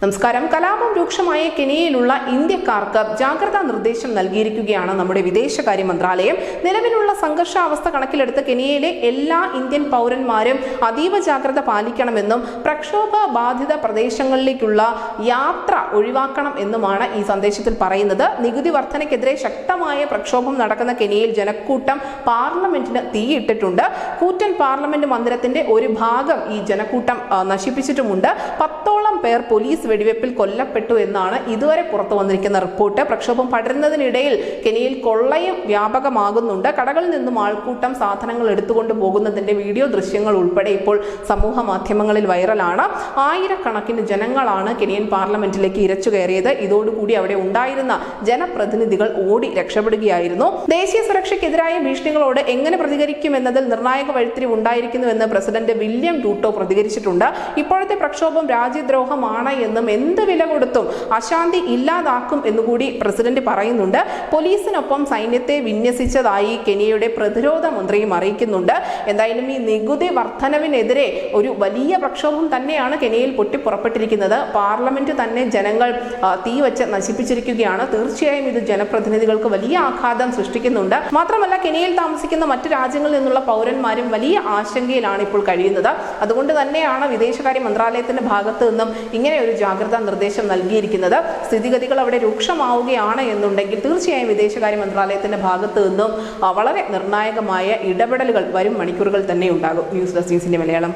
നമസ്കാരം. കലാപം രൂക്ഷമായ കെനിയയിലുള്ള ഇന്ത്യക്കാർക്ക് ജാഗ്രതാ നിർദ്ദേശം നൽകിയിരിക്കുകയാണ് നമ്മുടെ വിദേശകാര്യ മന്ത്രാലയം. നിലവിലുള്ള സംഘർഷാവസ്ഥ കണക്കിലെടുത്ത് കെനിയയിലെ എല്ലാ ഇന്ത്യൻ പൗരന്മാരും അതീവ ജാഗ്രത പാലിക്കണമെന്നും പ്രക്ഷോഭ ബാധിത പ്രദേശങ്ങളിലേക്കുള്ള യാത്ര ഒഴിവാക്കണം എന്നുമാണ് ഈ സന്ദേശത്തിൽ പറയുന്നത്. നികുതി വർധനയ്ക്കെതിരെ ശക്തമായ പ്രക്ഷോഭം നടക്കുന്ന കെനിയയിൽ ജനക്കൂട്ടം പാർലമെന്റിന് തീയിട്ടിട്ടുണ്ട്. കൂറ്റൻ പാർലമെന്റ് മന്ദിരത്തിന്റെ ഒരു ഭാഗം ഈ ജനക്കൂട്ടം നശിപ്പിച്ചിട്ടുമുണ്ട്. 10ഓളം പേർ പോലീസ് വെടിവെപ്പിൽ കൊല്ലപ്പെട്ടു എന്നാണ് ഇതുവരെ പുറത്തു വന്നിരിക്കുന്ന റിപ്പോർട്ട്. പ്രക്ഷോഭം പടരുന്നതിനിടയിൽ കെനിയയിൽ കൊള്ളയും വ്യാപകമാകുന്നുണ്ട്. കടകളിൽ നിന്നും ആൾക്കൂട്ടം സാധനങ്ങൾ എടുത്തുകൊണ്ട് പോകുന്നതിന്റെ വീഡിയോ ദൃശ്യങ്ങൾ ഉൾപ്പെടെ ഇപ്പോൾ സമൂഹ മാധ്യമങ്ങളിൽ വൈറലാണ്. ആയിരക്കണക്കിന് ജനങ്ങളാണ് കെനിയൻ പാർലമെന്റിലേക്ക് ഇരച്ചു കയറിയത്. ഇതോടുകൂടി അവിടെ ഉണ്ടായിരുന്ന ജനപ്രതിനിധികൾ ഓടി രക്ഷപ്പെടുകയായിരുന്നു. ദേശീയ സുരക്ഷയ്ക്കെതിരായ ഭീഷണികളോട് എങ്ങനെ പ്രതികരിക്കുമെന്നതിൽ നിർണായക വഴിത്തിരിവ് ഉണ്ടായിരിക്കുന്നുവെന്ന് പ്രസിഡന്റ് വില്യം റൂട്ടോ പ്രതികരിച്ചിട്ടുണ്ട്. ഇപ്പോഴത്തെ പ്രക്ഷോഭം രാജ്യദ്രോഹമാണ് എന്നും എന്ത് വില കൊടുത്തും അശാന്തി ഇല്ലാതാക്കും എന്നുകൂടി പ്രസിഡന്റ് പറയുന്നുണ്ട്. പോലീസിനൊപ്പം സൈന്യത്തെ വിന്യസിച്ചതായി കെനിയയുടെ പ്രതിരോധ മന്ത്രിയും അറിയിക്കുന്നുണ്ട്. എന്തായാലും ഈ നികുതി വർധനവിനെതിരെ ഒരു വലിയ പ്രക്ഷോഭം തന്നെയാണ് കെനിയയിൽ പൊട്ടിപ്പുറപ്പെട്ടിരിക്കുന്നത്. പാർലമെന്റ് തന്നെ ജനങ്ങൾ തീവച്ച് നശിപ്പിച്ചിരിക്കുകയാണ്. തീർച്ചയായും ഇത് ജനപ്രതിനിധികൾക്ക് വലിയ ആഘാതം സൃഷ്ടിക്കുന്നുണ്ട്. മാത്രമല്ല കെനിയയിൽ താമസിക്കുന്ന മറ്റു രാജ്യങ്ങളിൽ നിന്നുള്ള പൗരന്മാരും വലിയ ആശങ്കയിലാണ് ഇപ്പോൾ കഴിയുന്നത്. അതുകൊണ്ട് തന്നെയാണ് വിദേശകാര്യ മന്ത്രാലയത്തിന്റെ ഭാഗത്ത് നിന്നും ഇങ്ങനെ ഒരു ജാഗ്രതാ നിർദ്ദേശം നൽകിയിരിക്കുന്നത്. സ്ഥിതിഗതികൾ അവിടെ രൂക്ഷമാവുകയാണ് എന്നുണ്ടെങ്കിൽ തീർച്ചയായും വിദേശകാര്യ മന്ത്രാലയത്തിന്റെ ഭാഗത്ത് നിന്നും വളരെ നിർണായകമായ ഇടപെടലുകൾ വരും മണിക്കൂറുകൾ തന്നെ ഉണ്ടാകും. News desk Malayalam.